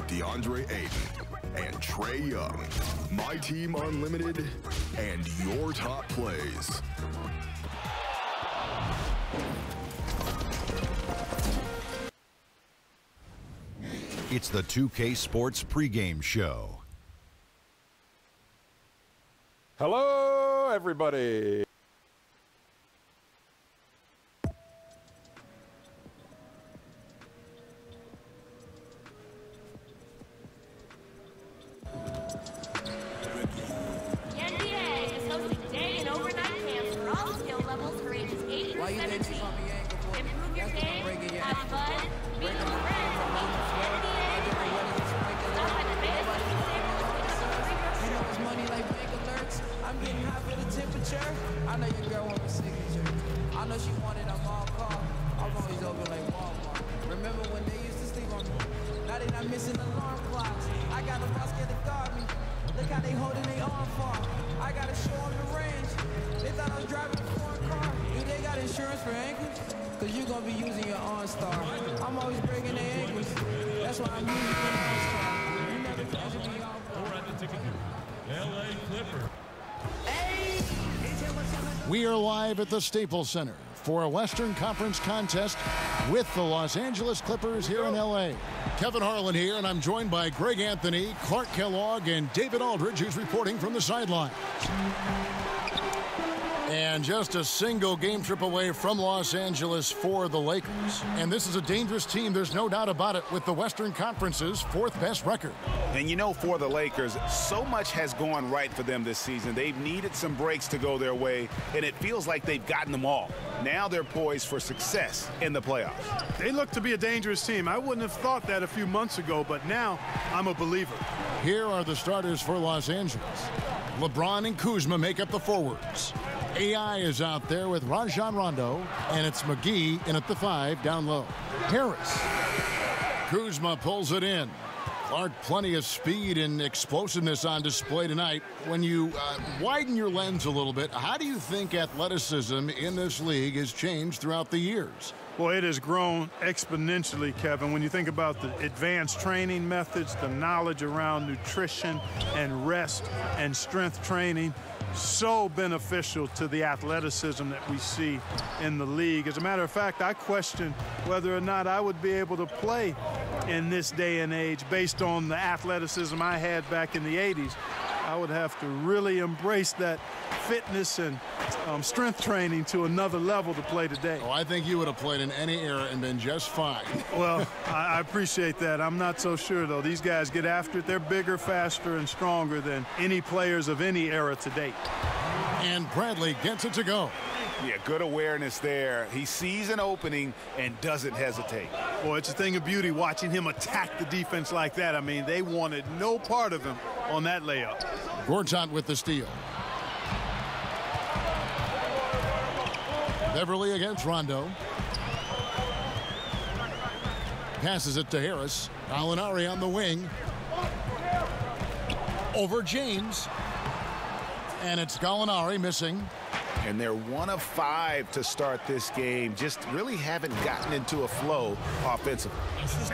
with DeAndre Ayton and Trae Young. My Team Unlimited and your top plays. It's the 2K Sports pregame show. Hello, everybody. I know your girl want my signature. I know she wanted a mall car. I'm always open like Walmart. Remember when they used to sleep on me? Now they not missing alarm clocks. I got a basket to guard me. Look how they holding their arm far. I got to show them the range. They thought I was driving a foreign car. Do they got insurance for ankles? Cause you gonna be using your OnStar. I'm always breaking their ankles. That's why I'm using your OnStar. You never catch me off. Or at the ticket LA Clipper. We are live at the Staples Center for a Western Conference contest with the Los Angeles Clippers here in LA. Kevin Harlan here, and I'm joined by Greg Anthony, Clark Kellogg, and David Aldridge, who's reporting from the sideline. And just a single game trip away from Los Angeles for the Lakers. And this is a dangerous team, there's no doubt about it, with the Western Conference's fourth best record. And you know, for the Lakers, so much has gone right for them this season. They've needed some breaks to go their way, and it feels like they've gotten them all. Now they're poised for success in the playoffs. They look to be a dangerous team. I wouldn't have thought that a few months ago, but now I'm a believer. Here are the starters for Los Angeles. LeBron and Kuzma make up the forwards. AI is out there with Rajon Rondo, and it's McGee in at the 5 down low. Harris. Kuzma pulls it in. Clark, plenty of speed and explosiveness on display tonight. When you widen your lens a little bit, how do you think athleticism in this league has changed throughout the years? Well, it has grown exponentially, Kevin. When you think about the advanced training methods, the knowledge around nutrition and rest and strength training, so beneficial to the athleticism that we see in the league. As a matter of fact, I question whether or not I would be able to play in this day and age based on the athleticism I had back in the 80s. I would have to really embrace that fitness and strength training to another level to play today. Oh, I think you would have played in any era and been just fine. Well, I appreciate that. I'm not so sure, though. These guys get after it. They're bigger, faster, and stronger than any players of any era to date. And Bradley gets it to go. Yeah, good awareness there. He sees an opening and doesn't hesitate. Well, it's a thing of beauty watching him attack the defense like that. I mean, they wanted no part of him on that layup. Gortat with the steal. Beverly against Rondo. Passes it to Harris. Gallinari on the wing. Over James. And it's Gallinari missing. And they're 1 of 5 to start this game. Just really haven't gotten into a flow offensively.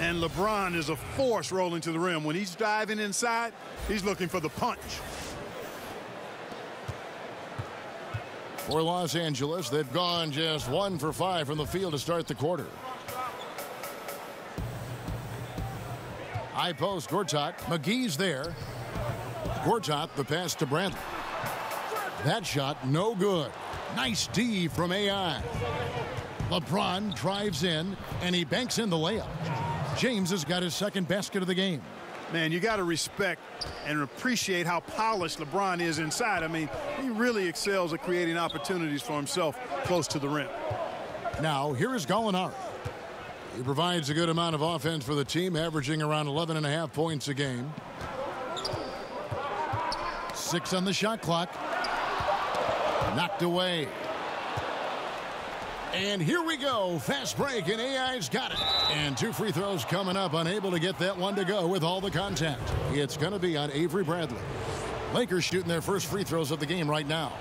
And LeBron is a force rolling to the rim. When he's diving inside, he's looking for the punch. For Los Angeles, they've gone just 1 for 5 from the field to start the quarter. High post, Gortat. McGee's there. Gortat, the pass to Bradley. That shot, no good. Nice D from AI. LeBron drives in, and he banks in the layup. James has got his second basket of the game. Man, you got to respect and appreciate how polished LeBron is inside. I mean, he really excels at creating opportunities for himself close to the rim. Now, here is Gallinari. He provides a good amount of offense for the team, averaging around 11.5 points a game. 6 on the shot clock. Knocked away. And here we go. Fast break, and AI's got it. And 2 free throws coming up. Unable to get that one to go with all the contact. It's going to be on Avery Bradley. Lakers shooting their first free throws of the game right now.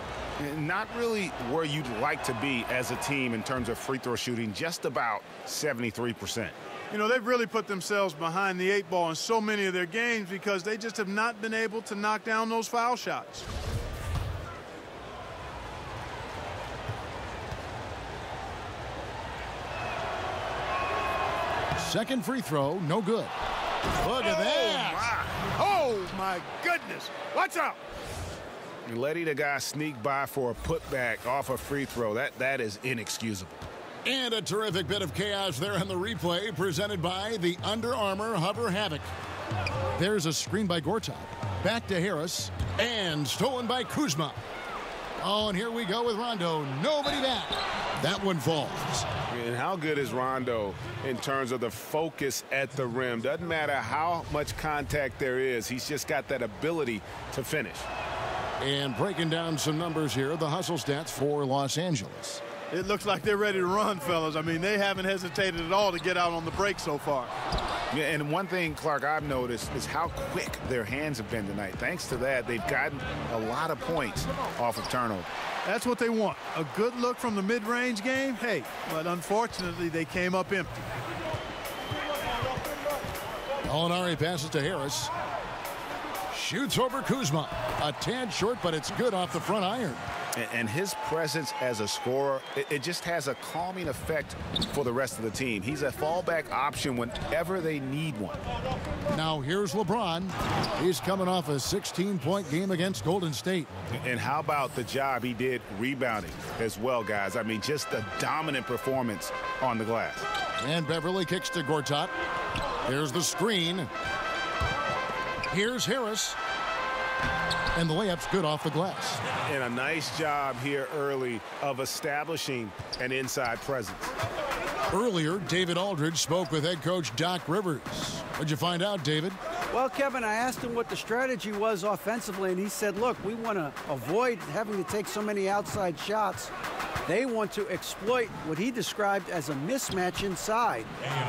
Not really where you'd like to be as a team in terms of free throw shooting, just about 73%. You know, they've really put themselves behind the 8 ball in so many of their games because they just have not been able to knock down those foul shots. Second free throw, no good. Look at that. Oh, my goodness. Watch out. And letting a guy sneak by for a putback off a free throw, that is inexcusable. And a terrific bit of chaos there on the replay presented by the Under Armour Hover Havoc. There's a screen by Gortat. Back to Harris. And stolen by Kuzma. Oh, and here we go with Rondo. Nobody back. That one falls. And how good is Rondo in terms of the focus at the rim? Doesn't matter how much contact there is. He's just got that ability to finish. And breaking down some numbers here, the hustle stats for Los Angeles. It looks like they're ready to run, fellas. I mean, they haven't hesitated at all to get out on the break so far. Yeah, and one thing, Clark, I've noticed is how quick their hands have been tonight. Thanks to that, they've gotten a lot of points off of turnover. That's what they want. A good look from the mid-range game. Hey, but unfortunately, they came up empty. Gallinari passes to Harris. Shoots over Kuzma. A tad short, but it's good off the front iron. And his presence as a scorer, it just has a calming effect for the rest of the team. He's a fallback option whenever they need one. Now here's LeBron. He's coming off a 16-point game against Golden State. And how about the job he did rebounding as well, guys? I mean, just a dominant performance on the glass. And Beverly kicks to Gortat. There's the screen. Here's Harris. And the layup's good off the glass. And a nice job here early of establishing an inside presence. Earlier, David Aldridge spoke with head coach Doc Rivers. What'd you find out, David? Well, Kevin, I asked him what the strategy was offensively, and he said, look, we want to avoid having to take so many outside shots. They want to exploit what he described as a mismatch inside.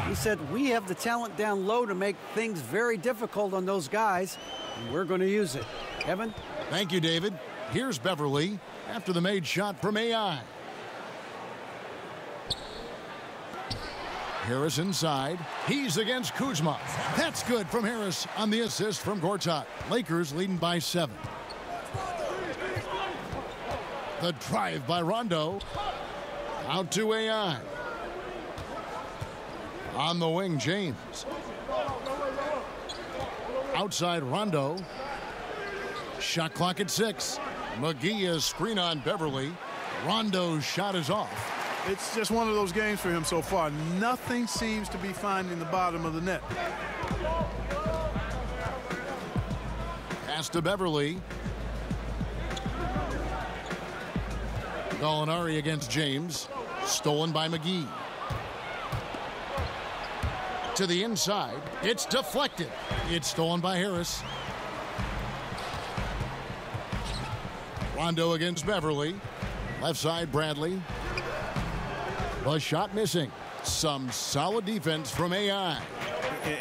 He said, we have the talent down low to make things very difficult on those guys, and we're going to use it. Kevin? Thank you, David. Here's Beverly after the made shot from AI. Harris inside. He's against Kuzma. That's good from Harris on the assist from Gortat. Lakers leading by 7. The drive by Rondo. Out to AI. On the wing, James. Outside Rondo. Shot clock at 6. McGee is screen on Beverly. Rondo's shot is off. It's just one of those games for him so far. Nothing seems to be finding the bottom of the net. Pass to Beverly. Gallinari against James. Stolen by McGee. To the inside. It's deflected. It's stolen by Harris. Rondo against Beverly. Left side, Bradley. A shot missing. Some solid defense from AI.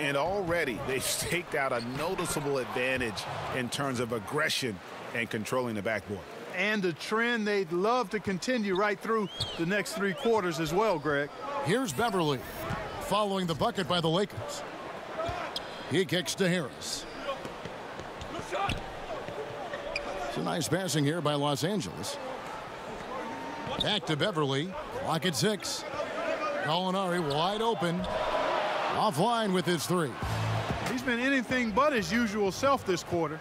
And already they've staked out a noticeable advantage in terms of aggression and controlling the backboard. And a trend they'd love to continue right through the next 3 quarters as well, Greg. Here's Beverly following the bucket by the Lakers. He kicks to Harris. It's a nice passing here by Los Angeles. Back to Beverly. Clock at 6. Gallinari wide open. Offline with his 3. He's been anything but his usual self this quarter.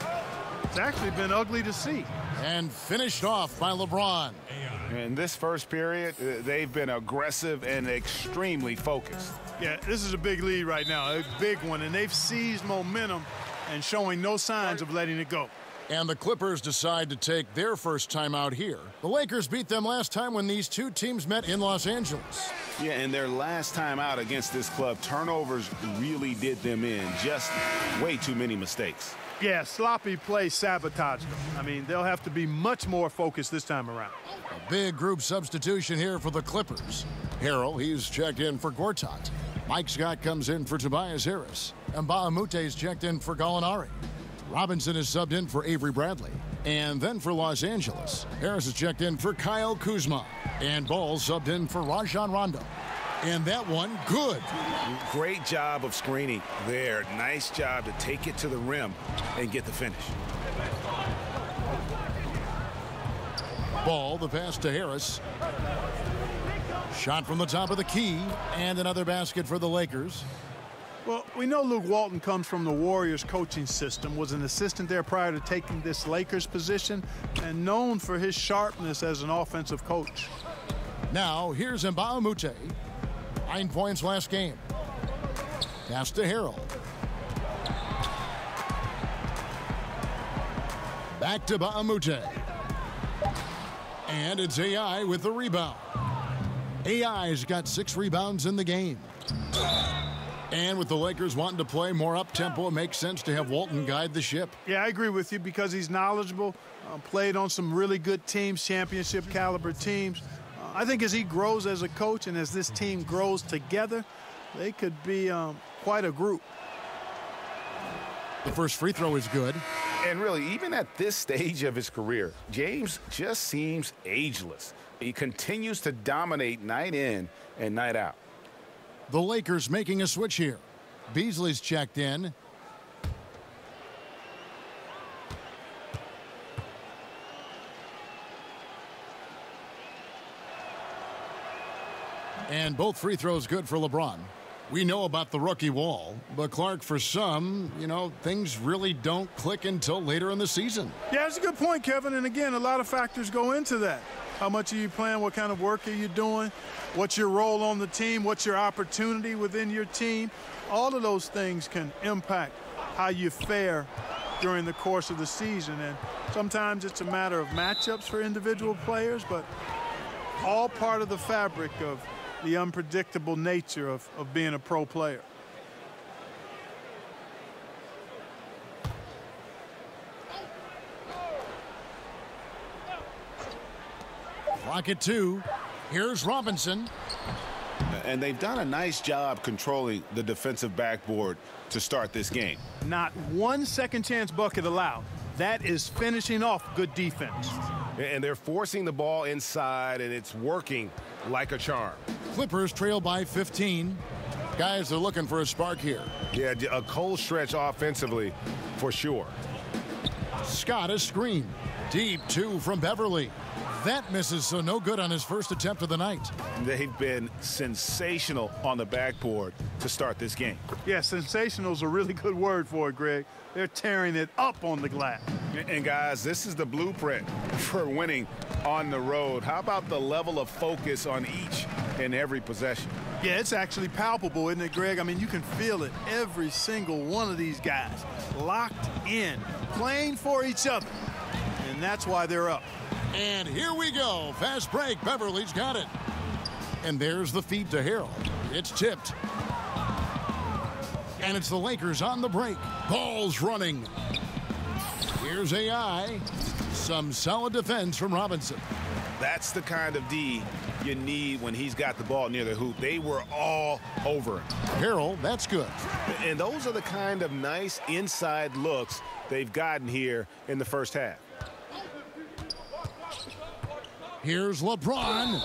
It's actually been ugly to see. And finished off by LeBron. In this first period, they've been aggressive and extremely focused. Yeah, this is a big lead right now, a big one, and they've seized momentum and showing no signs of letting it go. And the Clippers decide to take their first time out here. The Lakers beat them last time when these two teams met in Los Angeles. Yeah, and their last time out against this club, turnovers really did them in. Just way too many mistakes. Yeah, sloppy play sabotaged them. I mean, they'll have to be much more focused this time around. A big group substitution here for the Clippers. Harrell, he's checked in for Gortat. Mike Scott comes in for Tobias Harris. And Mbaamute's checked in for Gallinari. Robinson is subbed in for Avery Bradley. And then for Los Angeles, Harris is checked in for Kyle Kuzma. And Ball subbed in for Rajon Rondo. And that one, good. Great job of screening there. Nice job to take it to the rim and get the finish. Ball, the pass to Harris. Shot from the top of the key, and another basket for the Lakers. Well, we know Luke Walton comes from the Warriors coaching system, was an assistant there prior to taking this Lakers position, and known for his sharpness as an offensive coach. Now, here's Mbamute. 9 points last game. Pass to Harrell. Back to Mbamute. And it's AI with the rebound. AI's got 6 rebounds in the game. And with the Lakers wanting to play more up-tempo, it makes sense to have Walton guide the ship. Yeah, I agree with you because he's knowledgeable, played on some really good teams, championship caliber teams. I think as he grows as a coach and as this team grows together, they could be quite a group. The first free throw is good. And really, even at this stage of his career, James just seems ageless. He continues to dominate night in and night out. The Lakers making a switch here. Beasley's checked in. And both free throws good for LeBron. We know about the rookie wall, but Clark, for some, things really don't click until later in the season. Yeah, that's a good point, Kevin. And again, a lot of factors go into that. How much are you playing? What kind of work are you doing? What's your role on the team? What's your opportunity within your team? All of those things can impact how you fare during the course of the season. And sometimes it's a matter of matchups for individual players, but all part of the fabric of the unpredictable nature of being a pro player. Clock at 2. Here's Robinson. And they've done a nice job controlling the defensive backboard to start this game. Not one second chance bucket allowed. That is finishing off good defense. And they're forcing the ball inside, and it's working like a charm. Clippers trail by 15. Guys are looking for a spark here. Yeah, a cold stretch offensively for sure. Scott is screened. Deep 2 from Beverly. That misses, so no good on his first attempt of the night. They've been sensational on the backboard to start this game. Yeah, sensational is a really good word for it, Greg. They're tearing it up on the glass. And guys, this is the blueprint for winning on the road. How about the level of focus on each and every possession? Yeah, it's actually palpable, isn't it, Greg? I mean, you can feel it. Every single one of these guys locked in, playing for each other. And that's why they're up. And here we go. Fast break. Beverly's got it. And there's the feed to Harrell. It's tipped. And it's the Lakers on the break. Ball's running. Here's AI. Some solid defense from Robinson. That's the kind of D you need when he's got the ball near the hoop. They were all over him. Harrell, that's good. And those are the kind of nice inside looks they've gotten here in the first half. Here's LeBron,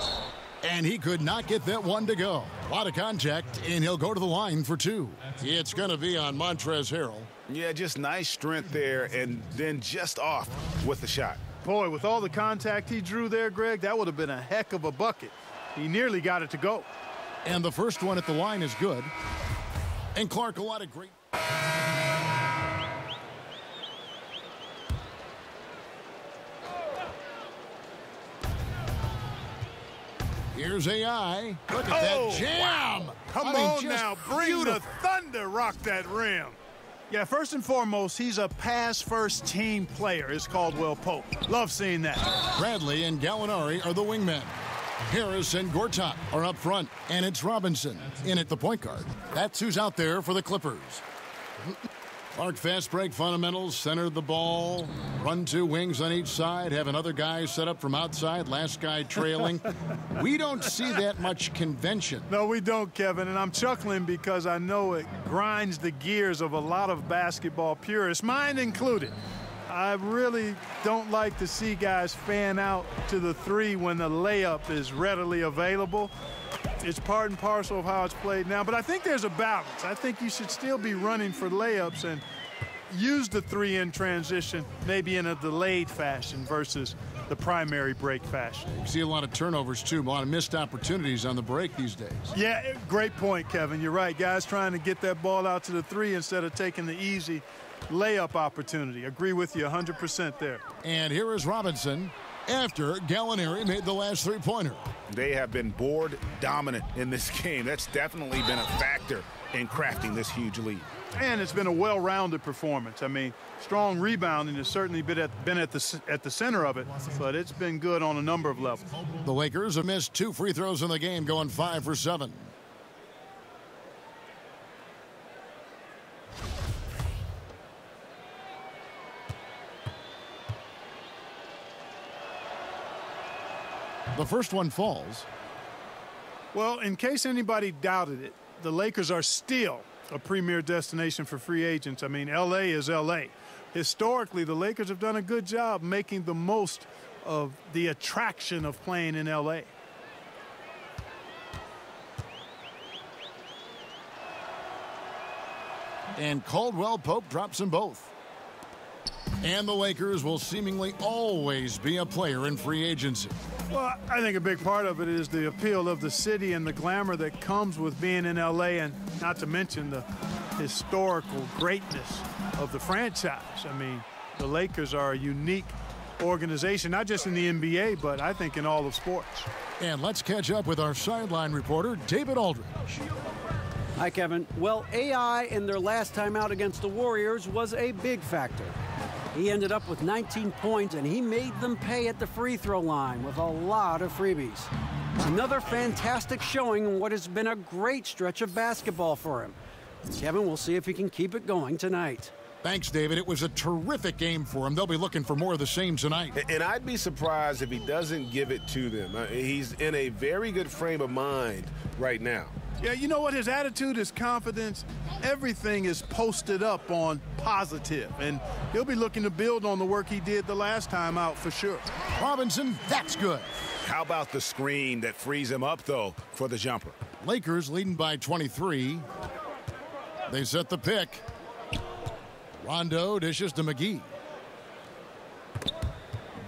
and he could not get that one to go. A lot of contact, and he'll go to the line for 2. It's going to be on Montrezl Harrell. Yeah, just nice strength there, and then just off with the shot. Boy, with all the contact he drew there, Greg, that would have been a heck of a bucket. He nearly got it to go. And the first one at the line is good. And Clark, a lot of great... Here's AI. Look at that jam. Wow. Come on now, bring the thunder, rock that rim. Yeah, first and foremost, he's a pass-first team player, is Caldwell Pope. Love seeing that. Bradley and Gallinari are the wingmen. Harris and Gortat are up front, and it's Robinson in at the point guard. That's who's out there for the Clippers. Clark fast break fundamentals, center the ball, run 2 wings on each side, have another guy set up from outside, last guy trailing. We don't see that much convention. No, we don't, Kevin, and I'm chuckling because I know it grinds the gears of a lot of basketball purists, mine included. I really don't like to see guys fan out to the 3 when the layup is readily available. It's part and parcel of how it's played now, but I think there's a balance. I think you should still be running for layups and use the three in transition, maybe in a delayed fashion versus the primary break fashion. You see a lot of turnovers, too, a lot of missed opportunities on the break these days. Yeah, great point, Kevin. You're right. Guys trying to get that ball out to the three instead of taking the easy layup opportunity. Agree with you 100% there. And here is Robinson after Gallinari made the last three-pointer. They have been board dominant in this game. That's definitely been a factor in crafting this huge lead. And it's been a well-rounded performance. I mean, strong rebounding has certainly been at the center of it, but it's been good on a number of levels. The Lakers have missed 2 free throws in the game, going 5 for 7. The first one falls. Well, in case anybody doubted it, the Lakers are still a premier destination for free agents. I mean, L.A. is L.A. Historically, the Lakers have done a good job making the most of the attraction of playing in L.A. And Caldwell Pope drops them both. And the Lakers will seemingly always be a player in free agency. Well, I think a big part of it is the appeal of the city and the glamour that comes with being in L.A., and not to mention the historical greatness of the franchise. I mean, the Lakers are a unique organization, not just in the NBA, but I think in all of sports. And let's catch up with our sideline reporter, David Aldridge. Hi, Kevin. Well, AI in their last time out against the Warriors was a big factor. He ended up with 19 points, and he made them pay at the free throw line with a lot of freebies. Another fantastic showing in what has been a great stretch of basketball for him. Kevin, we'll see if he can keep it going tonight. Thanks, David. It was a terrific game for him. They'll be looking for more of the same tonight. And I'd be surprised if he doesn't give it to them. He's in a very good frame of mind right now. Yeah, you know what? His attitude, his confidence, everything is posted up on positive, and he'll be looking to build on the work he did the last time out for sure. Robinson, that's good. How about the screen that frees him up, though, for the jumper? Lakers leading by 23. They set the pick. Rondo dishes to McGee.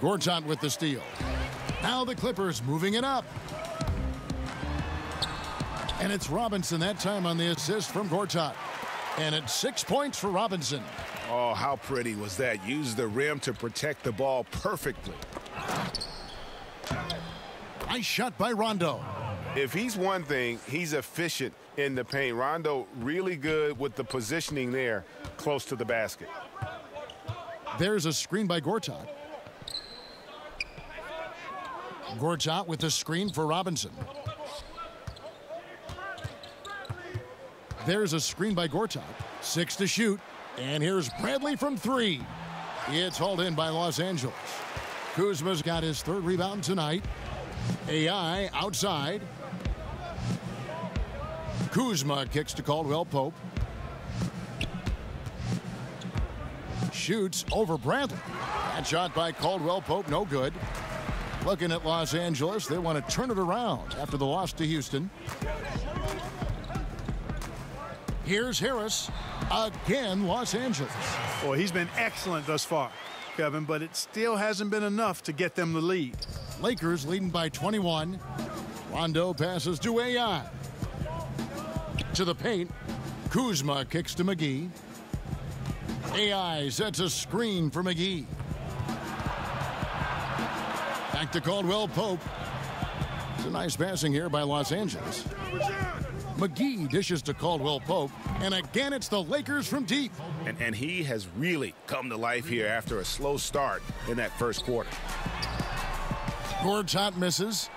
Gortat with the steal. Now the Clippers moving it up. And it's Robinson that time on the assist from Gortat. And it's 6 points for Robinson. Oh, how pretty was that? Used the rim to protect the ball perfectly. Nice shot by Rondo. If he's one thing, he's efficient in the paint. Rondo really good with the positioning there close to the basket. There's a screen by Gortat. Gortat with the screen for Robinson. There's a screen by Gortat. 6 to shoot. And here's Bradley from 3. It's hauled in by Los Angeles. Kuzma's got his 3rd rebound tonight. AI outside. Kuzma kicks to Caldwell Pope. Shoots over Bradley. That shot by Caldwell Pope, no good. Looking at Los Angeles, they want to turn it around after the loss to Houston. Here's Harris. Again, Los Angeles. Boy, he's been excellent thus far, Kevin, but it still hasn't been enough to get them the lead. Lakers leading by 21. Rondo passes to AI. To the paint. Kuzma kicks to McGee. AI sets a screen for McGee. Back to Caldwell Pope. It's a nice passing here by Los Angeles. McGee dishes to Caldwell Pope, and again it's the Lakers from deep. And he has really come to life here after a slow start in that first quarter. Gortat misses.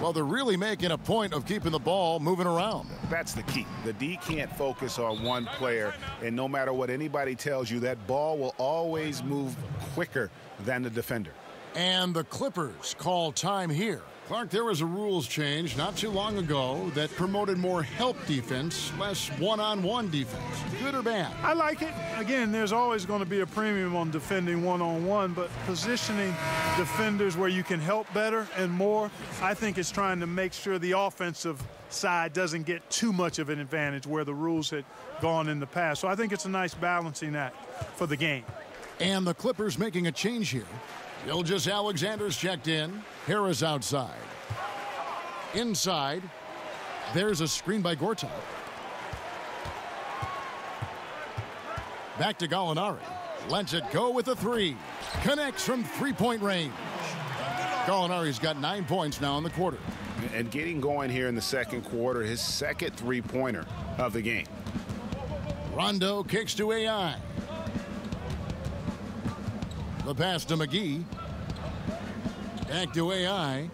Well, they're really making a point of keeping the ball moving around. That's the key. The D can't focus on one player, and no matter what anybody tells you, that ball will always move quicker than the defender. And the Clippers call time here Clark, there was a rules change not too long ago that promoted more help defense, less one-on-one defense. Good or bad? I like it. Again, there's always going to be a premium on defending one-on-one, but positioning defenders where you can help better and more, I think it's trying to make sure the offensive side doesn't get too much of an advantage where the rules had gone in the past. So I think it's a nice balancing act for the game. And the Clippers making a change here. Gilgeous-Alexander's checked in. Harris outside. Inside, there's a screen by Gortat. Back to Gallinari. Lets it go with a three. Connects from three-point range. Gallinari's got 9 points now in the quarter. And getting going here in the second quarter, his second three-pointer of the game. Rondo kicks to AI. The pass to McGee. Back to AI.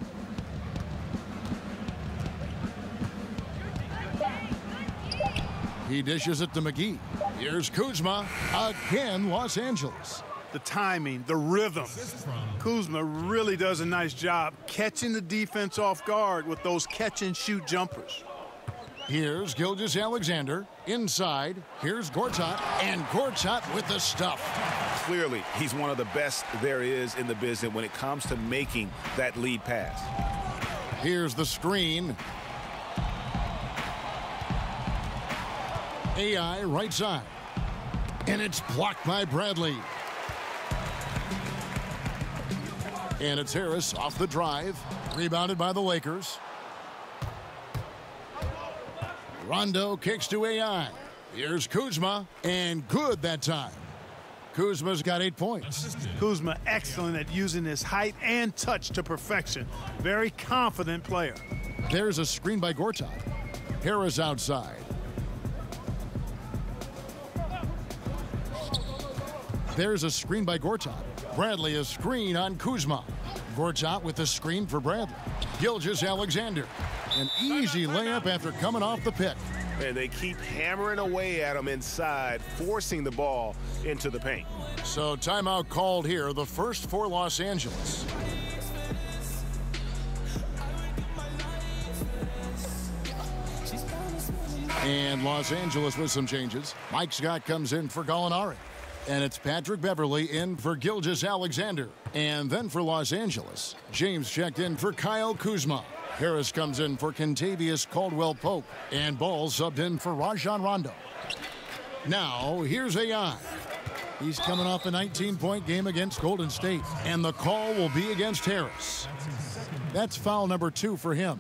He dishes it to McGee. Here's Kuzma. Again, Los Angeles. The timing, the rhythm. Kuzma really does a nice job catching the defense off guard with those catch-and-shoot jumpers. Here's Gilgeous-Alexander. Inside, here's Gortat. And Gortat with the stuff. Clearly, he's one of the best there is in the business when it comes to making that lead pass. Here's the screen. AI right side. And it's blocked by Bradley. And it's Harris off the drive. Rebounded by the Lakers. Rondo kicks to AI. Here's Kuzma. And good that time. Kuzma's got 8 points. Kuzma excellent at using his height and touch to perfection. Very confident player. There's a screen by Gortat. Harris outside. There's a screen by Gortat. Bradley a screen on Kuzma. Gortat with the screen for Bradley. Gilgeous-Alexander. An easy layup after coming off the pick. And they keep hammering away at him inside, forcing the ball into the paint. So timeout called here, the first for Los Angeles. And Los Angeles with some changes. Mike Scott comes in for Gallinari. And it's Patrick Beverley in for Gilgeous-Alexander. And then for Los Angeles, James checked in for Kyle Kuzma. Harris comes in for Kentavious Caldwell-Pope. And Ball subbed in for Rajon Rondo. Now, here's AI. He's coming off a 19-point game against Golden State. And the call will be against Harris. That's foul number 2 for him.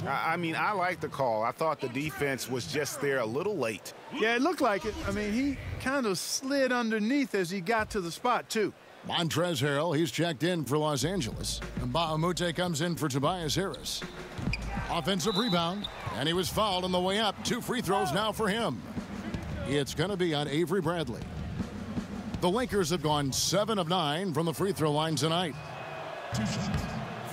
I mean, I like the call. I thought the defense was just there a little late. Yeah, it looked like it. I mean, he kind of slid underneath as he got to the spot, too. Montrezl Harrell, he's checked in for Los Angeles. And Bahamute comes in for Tobias Harris. Offensive rebound, and he was fouled on the way up. 2 free throws now for him. It's going to be on Avery Bradley. The Lakers have gone 7 of 9 from the free throw line tonight.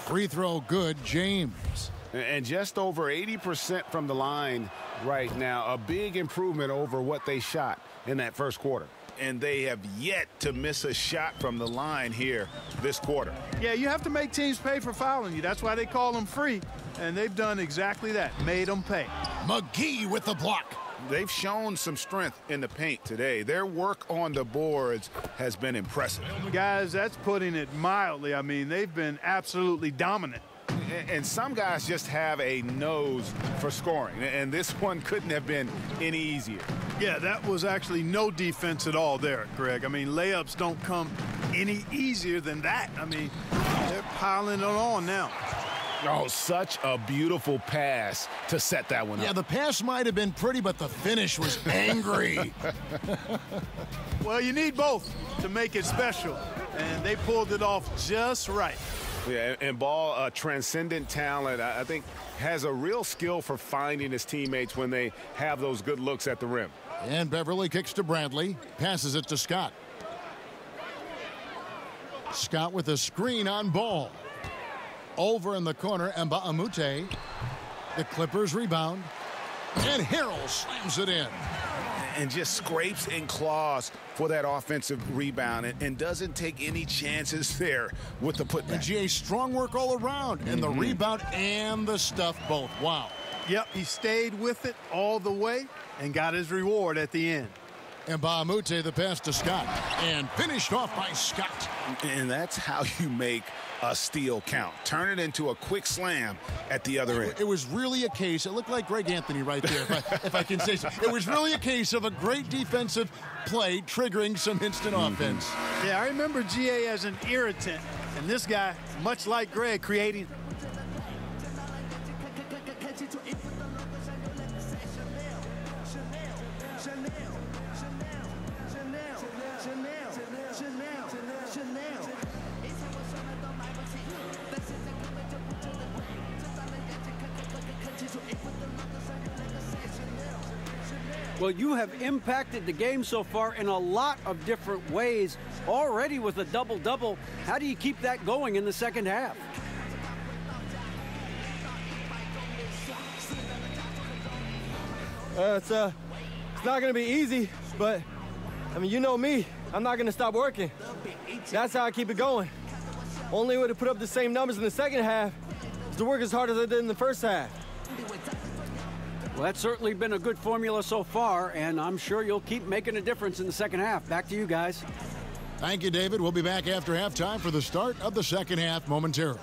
Free throw good, James. And just over 80% from the line right now. A big improvement over what they shot in that first quarter. And they have yet to miss a shot from the line here this quarter. Yeah, you have to make teams pay for fouling you. That's why they call them free. And they've done exactly that, made them pay. McGee with the block. They've shown some strength in the paint today. Their work on the boards has been impressive. Guys, that's putting it mildly. I mean, they've been absolutely dominant. And some guys just have a nose for scoring, and this one couldn't have been any easier. Yeah, that was actually no defense at all there, Greg. I mean, layups don't come any easier than that. I mean, they're piling it on now. Oh, such a beautiful pass to set that one up. Yeah, the pass might have been pretty, but the finish was angry. Well, you need both to make it special, and they pulled it off just right. Yeah, and Ball, a transcendent talent, I think, has a real skill for finding his teammates when they have those good looks at the rim. And Beverly kicks to Bradley, passes it to Scott. Scott with a screen on Ball. Over in the corner, Mbaamute. The Clippers rebound. And Harrell slams it in. and just scrapes and claws for that offensive rebound and doesn't take any chances there with the putback. And GA, strong work all around, and the rebound and the stuff both. Wow. Yep, he stayed with it all the way and got his reward at the end. And Bahamute the pass to Scott, and finished off by Scott. And that's how you make a steal count. Turn it into a quick slam at the other end. It was really a case, it looked like Greg Anthony right there, if I can say so. It was really a case of a great defensive play triggering some instant offense. Yeah, I remember GA as an irritant, and this guy, much like Greg, creating. Well, you have impacted the game so far in a lot of different ways. Already with a double-double, how do you keep that going in the second half? It's not going to be easy, but, I mean, you know me. I'm not going to stop working. That's how I keep it going. Only way to put up the same numbers in the second half is to work as hard as I did in the first half. Well, that's certainly been a good formula so far, and I'm sure you'll keep making a difference in the second half. Back to you guys. Thank you, David. We'll be back after halftime for the start of the second half momentarily.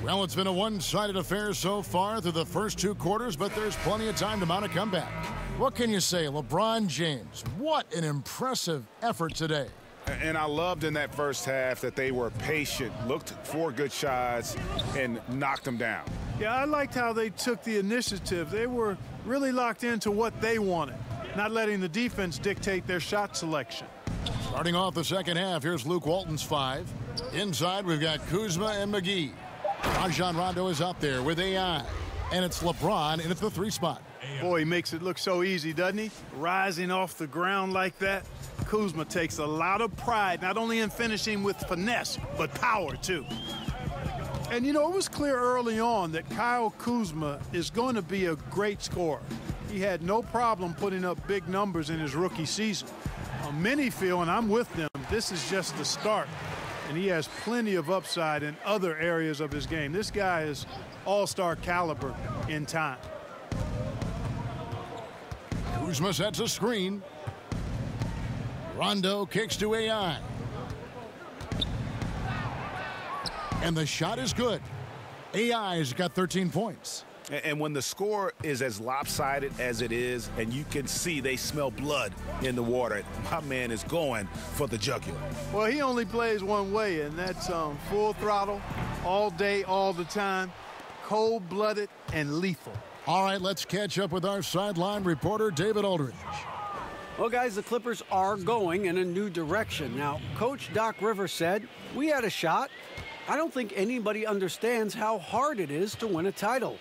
Well, it's been a one-sided affair so far through the first two quarters, but there's plenty of time to mount a comeback. What can you say? LeBron James, what an impressive effort today. And I loved in that first half that they were patient, looked for good shots, and knocked them down. Yeah, I liked how they took the initiative. They were really locked into what they wanted, not letting the defense dictate their shot selection. Starting off the second half, here's Luke Walton's 5. Inside, we've got Kuzma and McGee. Rajon Rondo is out there with AI. And it's LeBron in at the 3 spot. Boy, he makes it look so easy, doesn't he? Rising off the ground like that. Kuzma takes a lot of pride, not only in finishing with finesse, but power, too. And, you know, it was clear early on that Kyle Kuzma is going to be a great scorer. He had no problem putting up big numbers in his rookie season. Many feel, and I'm with them, this is just the start. And he has plenty of upside in other areas of his game. This guy is all-star caliber in time. Kuzma sets a screen. Rondo kicks to AI. And the shot is good. AI has got 13 points. And when the score is as lopsided as it is, and you can see they smell blood in the water, my man is going for the jugular. Well, he only plays one way, and that's full throttle, all day, all the time, cold-blooded and lethal. All right, let's catch up with our sideline reporter, David Aldridge. Well, guys, the Clippers are going in a new direction. Now, Coach Doc Rivers said, we had a shot. I don't think anybody understands how hard it is to win a title.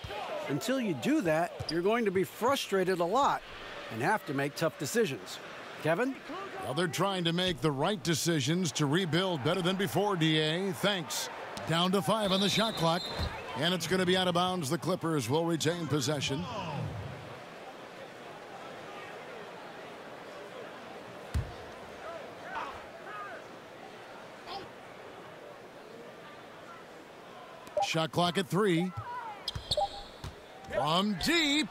Until you do that, you're going to be frustrated a lot and have to make tough decisions. Kevin? Well, they're trying to make the right decisions to rebuild better than before, DA. Thanks. Down to 5 on the shot clock. And it's going to be out of bounds. The Clippers will retain possession. Shot clock at 3. From deep.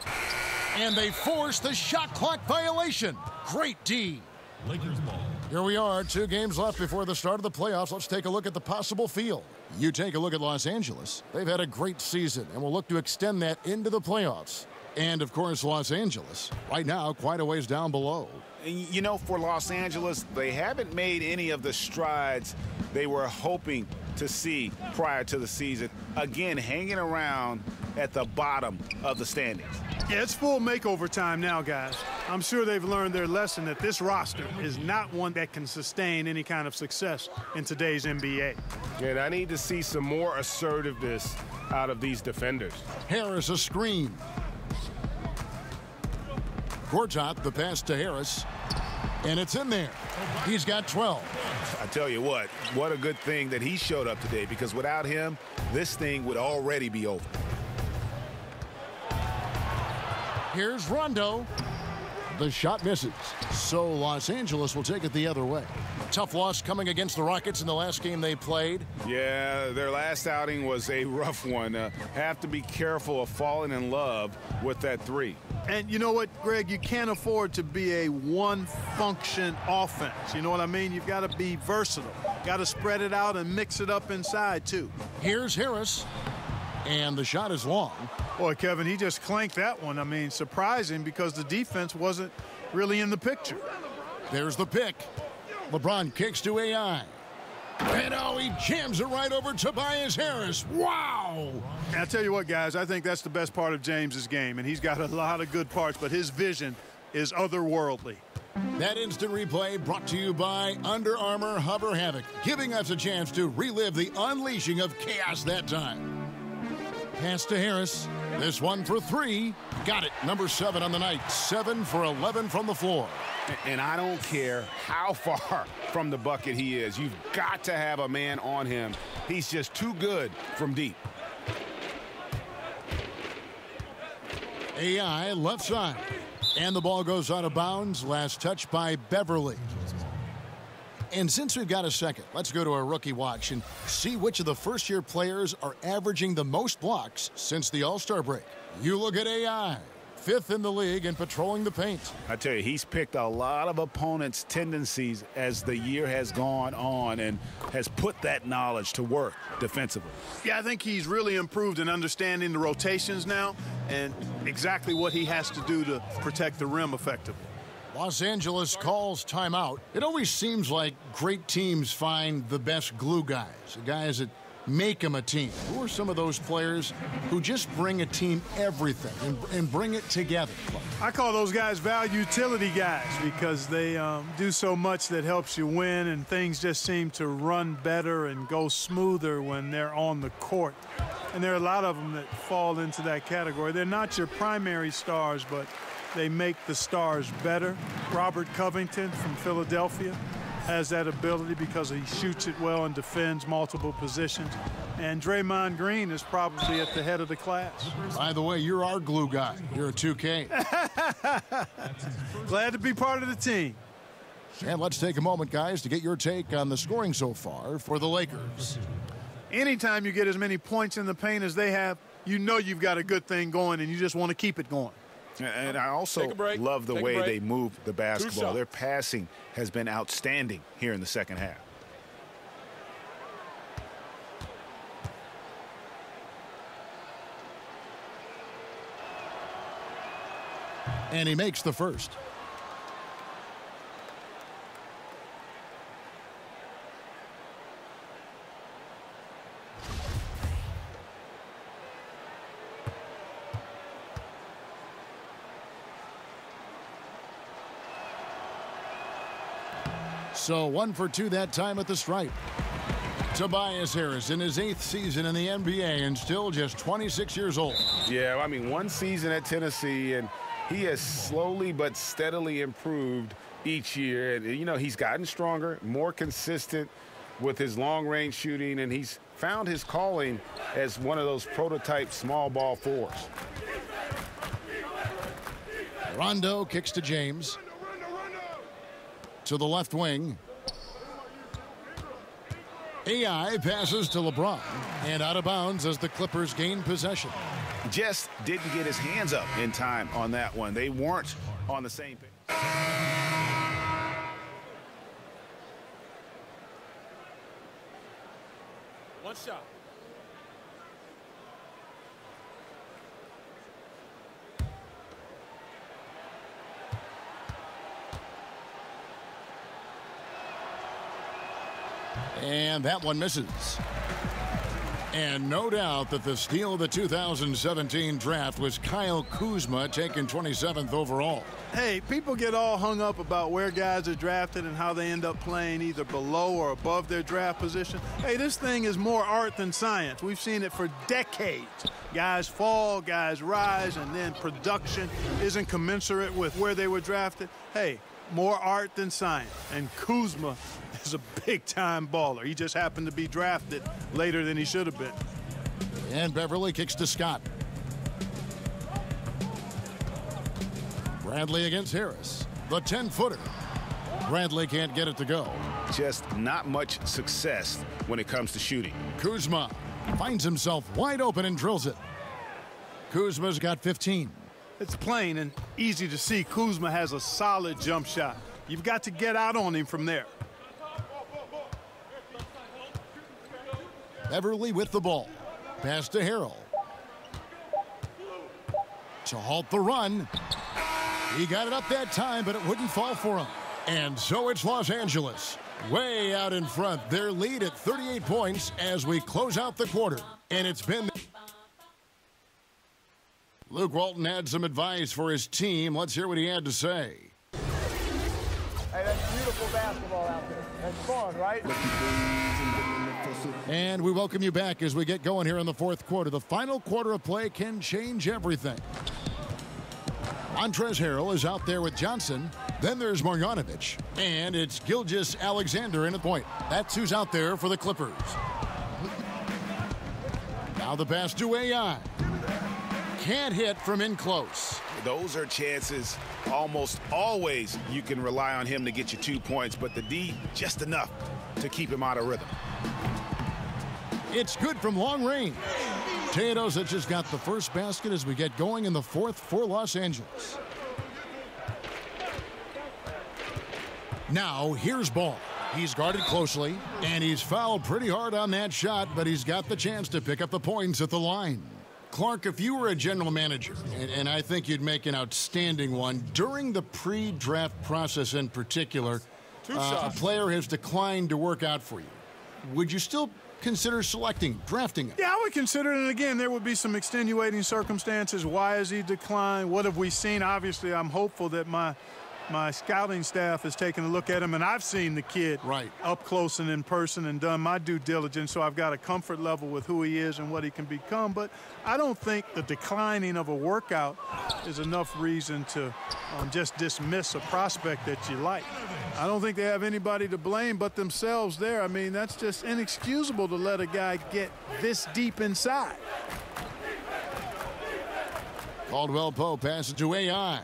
And they force the shot clock violation. Great D. Lakers ball. Here we are, 2 games left before the start of the playoffs. Let's take a look at the possible field. You take a look at Los Angeles. They've had a great season, and will look to extend that into the playoffs. And, of course, Los Angeles, right now, quite a ways down below. You know, for Los Angeles, they haven't made any of the strides they were hoping to see prior to the season. Again, hanging around at the bottom of the standings. Yeah, it's full makeover time now, guys. I'm sure they've learned their lesson that this roster is not one that can sustain any kind of success in today's NBA. And I need to see some more assertiveness out of these defenders. Harris a screen. Gortat, the pass to Harris. And it's in there. He's got 12. I tell you what a good thing that he showed up today, because without him, this thing would already be over. Here's Rondo. The shot misses. So Los Angeles will take it the other way. Tough loss coming against the Rockets in the last game they played. Yeah, their last outing was a rough one. Have to be careful of falling in love with that three. And you know what, Greg? You can't afford to be a one-function offense. You know what I mean? You've got to be versatile. Got to spread it out and mix it up inside, too. Here's Harris. And the shot is long. Boy, Kevin, he just clanked that one. I mean, surprising because the defense wasn't really in the picture. There's the pick. LeBron kicks to AI. And oh, he jams it right over Tobias Harris. Wow! And I tell you what, guys, I think that's the best part of James's game, and he's got a lot of good parts, but his vision is otherworldly. That instant replay brought to you by Under Armour Hover Havoc, giving us a chance to relive the unleashing of chaos that time. Pass to Harris. This one for three. Got it. Number 7 on the night. 7 for 11 from the floor. And I don't care how far from the bucket he is. You've got to have a man on him. He's just too good from deep. AI left side. And the ball goes out of bounds. Last touch by Beverly. And since we've got a second, let's go to our rookie watch and see which of the first-year players are averaging the most blocks since the All-Star break. You look at AI, 5th in the league and patrolling the paint. I tell you, he's picked a lot of opponents' tendencies as the year has gone on and has put that knowledge to work defensively. Yeah, I think he's really improved in understanding the rotations now and exactly what he has to do to protect the rim effectively. Los Angeles calls timeout. It always seems like great teams find the best glue guys, the guys that make them a team. Who are some of those players who just bring a team everything and bring it together? I call those guys value utility guys because they do so much that helps you win, and things just seem to run better and go smoother when they're on the court. And there are a lot of them that fall into that category. They're not your primary stars, but they make the stars better. Robert Covington from Philadelphia has that ability because he shoots it well and defends multiple positions. And Draymond Green is probably at the head of the class. By the way, you're our glue guy. You're a 2K. Glad to be part of the team. And let's take a moment, guys, to get your take on the scoring so far for the Lakers. Anytime you get as many points in the paint as they have, you know you've got a good thing going and you just want to keep it going. And I also love the way they move the basketball. Their passing has been outstanding here in the second half. And he makes the first. So 1 for 2 that time at the stripe. Tobias Harris in his 8th season in the NBA and still just 26 years old. Yeah, I mean, 1 season at Tennessee, and he has slowly but steadily improved each year. And, you know, he's gotten stronger, more consistent with his long-range shooting, and he's found his calling as one of those prototype small ball fours. Rondo kicks to James. To the left wing. AI passes to LeBron and out of bounds as the Clippers gain possession. Just didn't get his hands up in time on that one. They weren't on the same page. One shot. And that one misses. And no doubt that the steal of the 2017 draft was Kyle Kuzma, taken 27th overall. Hey, people get all hung up about where guys are drafted and how they end up playing either below or above their draft position. Hey, this thing is more art than science. We've seen it for decades. Guys fall, guys rise, and then production isn't commensurate with where they were drafted. Hey, more art than science, and Kuzma is a big-time baller. He just happened to be drafted later than he should have been. And Beverly kicks to Scott. Bradley against Harris. The 10-footer. Bradley can't get it to go. Just not much success when it comes to shooting. Kuzma finds himself wide open and drills it. Kuzma's got 15. It's plain and easy to see Kuzma has a solid jump shot. You've got to get out on him from there. Beverly with the ball. Pass to Harrell. To halt the run. He got it up that time, but it wouldn't fall for him. And so it's Los Angeles, way out in front. Their lead at 38 points as we close out the quarter. And it's been... Luke Walton had some advice for his team. Let's hear what he had to say. Hey, that's beautiful basketball out there. That's fun, right? And we welcome you back as we get going here in the fourth quarter. The final quarter of play can change everything. Montrezl Harrell is out there with Johnson. Then there's Marjanovic. And it's Gilgeous-Alexander in at point. That's who's out there for the Clippers. Now the pass to AI. Can't hit from in close. Those are chances almost always you can rely on him to get you 2 points, but the D just enough to keep him out of rhythm. It's good from long range. Teodosic has got the first basket as we get going in the fourth for Los Angeles. Now here's Ball. He's guarded closely, and he's fouled pretty hard on that shot, but he's got the chance to pick up the points at the line. Clark, if you were a general manager, and I think you'd make an outstanding one, during the pre-draft process in particular, a player has declined to work out for you. Would you still consider drafting him? Yeah, I would consider it. And again, there would be some extenuating circumstances. Why has he declined? What have we seen? Obviously, I'm hopeful that my scouting staff has taken a look at him, and I've seen the kid up close and in person and done my due diligence, so I've got a comfort level with who he is and what he can become. But I don't think the declining of a workout is enough reason to just dismiss a prospect that you like. I don't think they have anybody to blame but themselves there. I mean, that's just inexcusable to let a guy get this deep inside. Caldwell Pope passes to AI.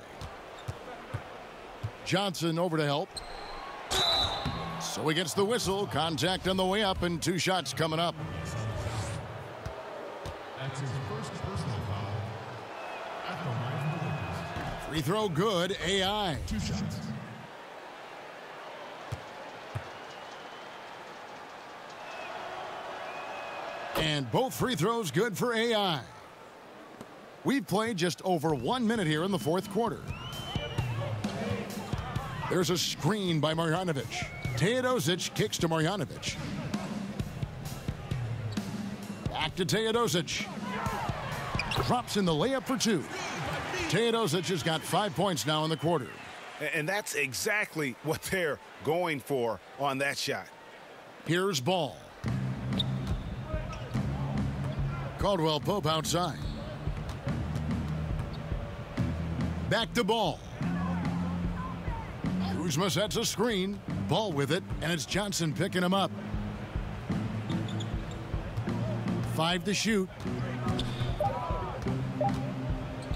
Johnson over to help. So he gets the whistle. Contact on the way up, and 2 shots coming up. That's his first personal foul at the line of the Lakers. Free throw good. AI. 2 shots. And both free throws good for AI. We've played just over 1 minute here in the fourth quarter. There's a screen by Marjanovic. Teodosic kicks to Marjanovic. Back to Teodosic. Drops in the layup for 2. Teodosic has got 5 points now in the quarter. And that's exactly what they're going for on that shot. Here's Ball. Caldwell Pope outside. Back to Ball. Kuzma sets a screen. Ball with it, and it's Johnson picking him up. 5 to shoot.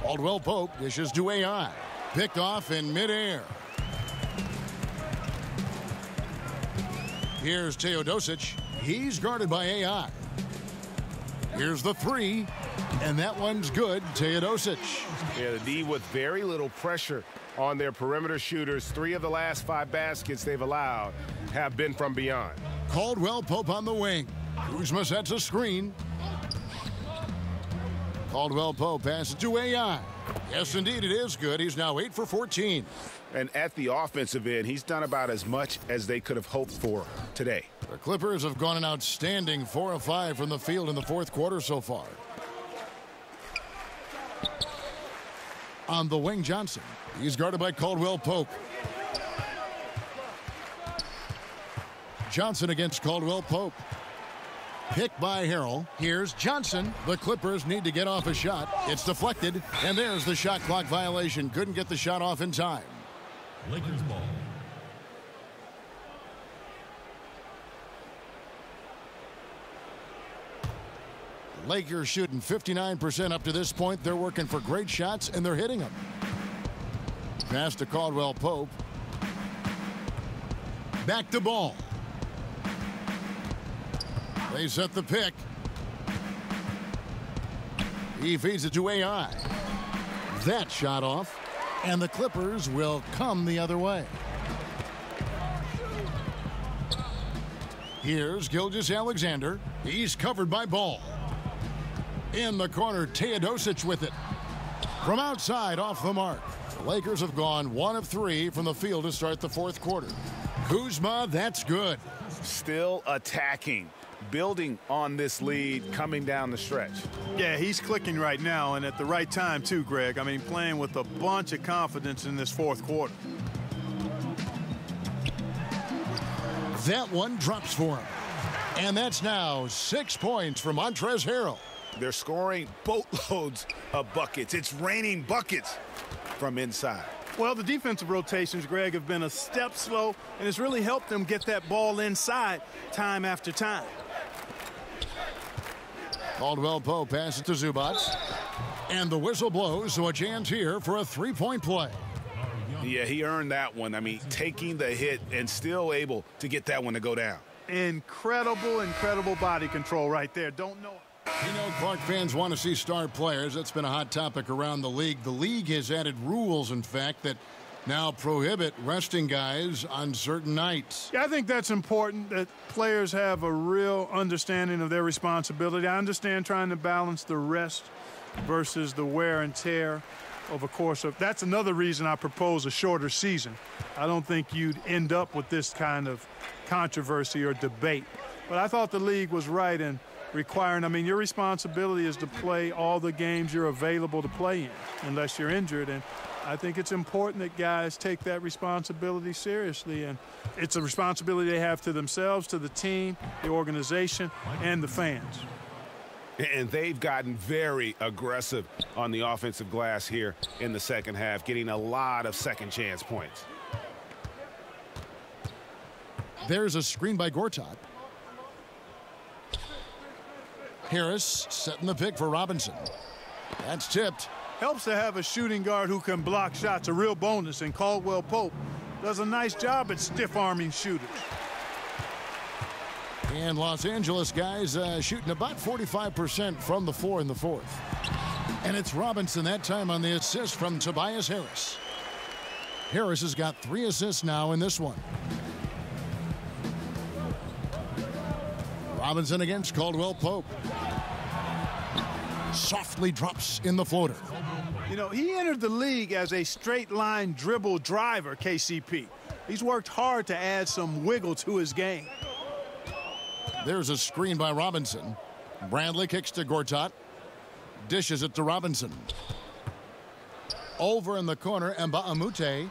Caldwell Pope dishes to AI. Picked off in midair. Here's Teodosic. He's guarded by AI. Here's the 3, and that one's good. Teodosic. Yeah, the D with very little pressure on their perimeter shooters. 3 of the last 5 baskets they've allowed have been from beyond. Caldwell Pope on the wing. Kuzma sets a screen. Caldwell Pope passes to AI. Yes, indeed, it is good. He's now 8 for 14. And at the offensive end, he's done about as much as they could have hoped for today. The Clippers have gone an outstanding 4 of 5 from the field in the fourth quarter so far. On the wing, Johnson. He's guarded by Caldwell Pope. Johnson against Caldwell Pope. Picked by Harrell. Here's Johnson. The Clippers need to get off a shot. It's deflected, and there's the shot clock violation. Couldn't get the shot off in time. Lakers ball. Lakers shooting 59% up to this point. They're working for great shots, and they're hitting them. Pass to Caldwell Pope. Back to Ball. They set the pick. He feeds it to AI. That shot off, and the Clippers will come the other way. Here's Gilgeous-Alexander. He's covered by Ball. In the corner, Teodosic with it. From outside, off the mark. The Lakers have gone 1 of 3 from the field to start the fourth quarter. Kuzma, that's good. Still attacking, building on this lead coming down the stretch. Yeah, he's clicking right now, and at the right time too, Greg. I mean, playing with a bunch of confidence in this fourth quarter. That one drops for him. And that's now 6 points for Montrezl Harrell. They're scoring boatloads of buckets. It's raining buckets from inside. Well, the defensive rotations, Greg, have been a step slow, and it's really helped them get that ball inside time after time. Caldwell Pope passes to Zubac. And the whistle blows, so a chance here for a three-point play. Yeah, he earned that one. I mean, taking the hit and still able to get that one to go down. Incredible, incredible body control right there. Don't know. You know, Clark fans want to see star players. That's been a hot topic around the league. The league has added rules, in fact, that now prohibit resting guys on certain nights. Yeah, I think that's important, that players have a real understanding of their responsibility. I understand trying to balance the rest versus the wear and tear of a course of. That's another reason I propose a shorter season. I don't think you'd end up with this kind of controversy or debate. But I thought the league was right in requiring, I mean, your responsibility is to play all the games you're available to play in, unless you're injured. And I think it's important that guys take that responsibility seriously. And it's a responsibility they have to themselves, to the team, the organization, and the fans. And they've gotten very aggressive on the offensive glass here in the second half, getting a lot of second chance points. There's a screen by Gortat. Harris setting the pick for Robinson. That's tipped. Helps to have a shooting guard who can block shots, a real bonus, and Caldwell Pope does a nice job at stiff-arming shooters. And Los Angeles guys shooting about 45% from the floor in the fourth. And it's Robinson that time on the assist from Tobias Harris. Harris has got 3 assists now in this one. Robinson against Caldwell Pope. Softly drops in the floater. You know, he entered the league as a straight-line dribble driver, KCP. He's worked hard to add some wiggle to his game. There's a screen by Robinson. Bradley kicks to Gortat. Dishes it to Robinson. Over in the corner, Mbamute.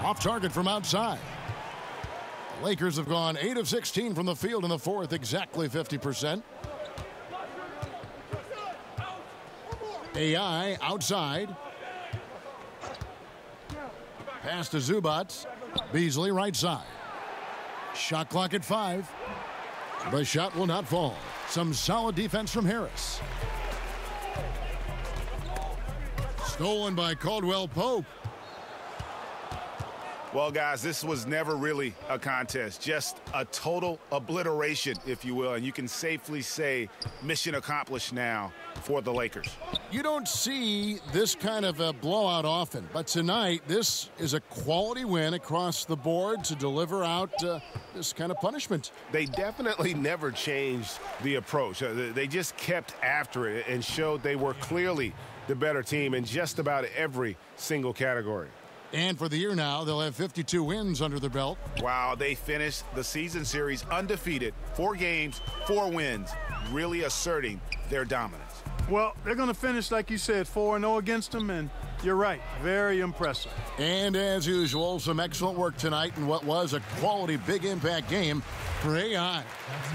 Off target from outside. Lakers have gone 8 of 16 from the field in the fourth, exactly 50%. AI outside. Pass to Zubac. Beasley right side. Shot clock at 5. The shot will not fall. Some solid defense from Harris. Stolen by Caldwell Pope. Well, guys, this was never really a contest, just a total obliteration, if you will, and you can safely say mission accomplished now for the Lakers. You don't see this kind of a blowout often, but tonight this is a quality win across the board to deliver out this kind of punishment. They definitely never changed the approach. They just kept after it and showed they were clearly the better team in just about every single category. And for the year now, they'll have 52 wins under their belt. Wow, they finished the season series undefeated. 4 games, 4 wins, really asserting their dominance. Well, they're going to finish, like you said, 4-0 against them, and you're right, very impressive. And as usual, some excellent work tonight in what was a quality big impact game for AI.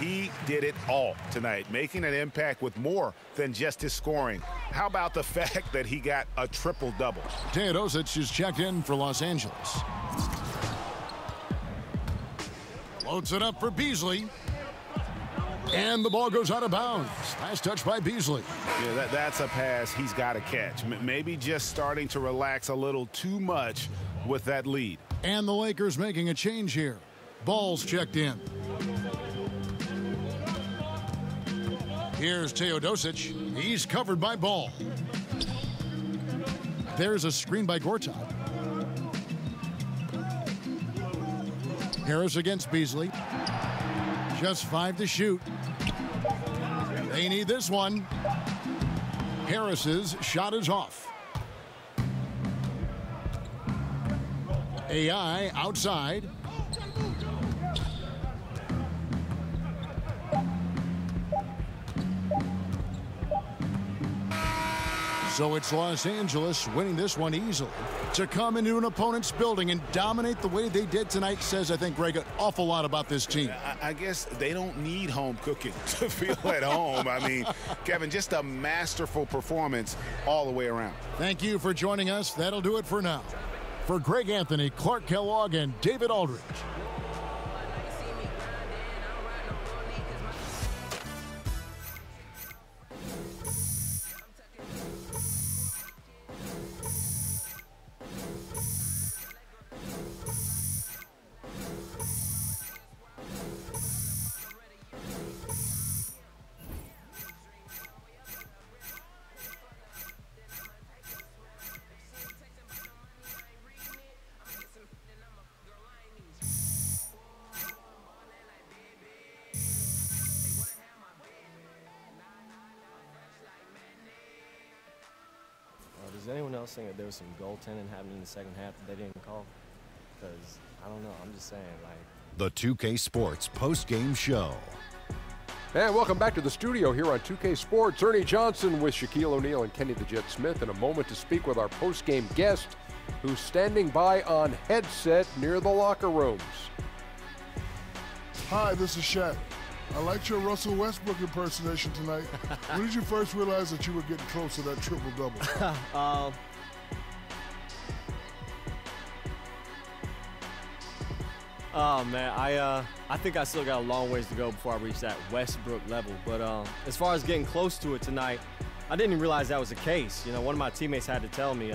He did it all tonight, making an impact with more than just his scoring. How about the fact that he got a triple-double? Teodosic is checked in for Los Angeles. Loads it up for Beasley. And the ball goes out of bounds. Last touch by Beasley. Yeah, that's a pass he's got to catch. Maybe just starting to relax a little too much with that lead. And the Lakers making a change here. Ball's checked in. Here's Teodosic. He's covered by Ball. There's a screen by Gortat. Harris against Beasley. Just 5 to shoot. They need this one. Harris's shot is off. AI outside. So it's Los Angeles winning this one easily. To come into an opponent's building and dominate the way they did tonight says, I think, Greg, an awful lot about this team. I guess they don't need home cooking to feel at home. I mean, Kevin, just a masterful performance all the way around. Thank you for joining us. That'll do it for now. For Greg Anthony, Clark Kellogg, and David Aldridge. Does anyone else think that there was some goaltending happening in the second half that they didn't call? Because, I don't know, I'm just saying, like... The 2K Sports post-game show. And welcome back to the studio here on 2K Sports. Ernie Johnson with Shaquille O'Neal and Kenny the Jet Smith in a moment to speak with our post-game guest who's standing by on headset near the locker rooms. Hi, this is Shaq. I liked your Russell Westbrook impersonation tonight. When did you first realize that you were getting close to that triple-double? Oh, man, I think I still got a long ways to go before I reach that Westbrook level. But as far as getting close to it tonight, I didn't even realize that was the case. You know, one of my teammates had to tell me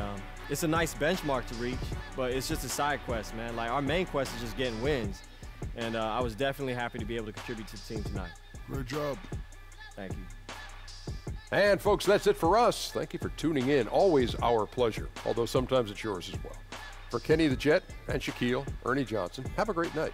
it's a nice benchmark to reach, but it's just a side quest, man. Like, our main quest is just getting wins. And I was definitely happy to be able to contribute to the team tonight. Great job. Thank you. And, folks, that's it for us. Thank you for tuning in. Always our pleasure, although sometimes it's yours as well. For Kenny the Jet and Shaquille, Ernie Johnson, have a great night.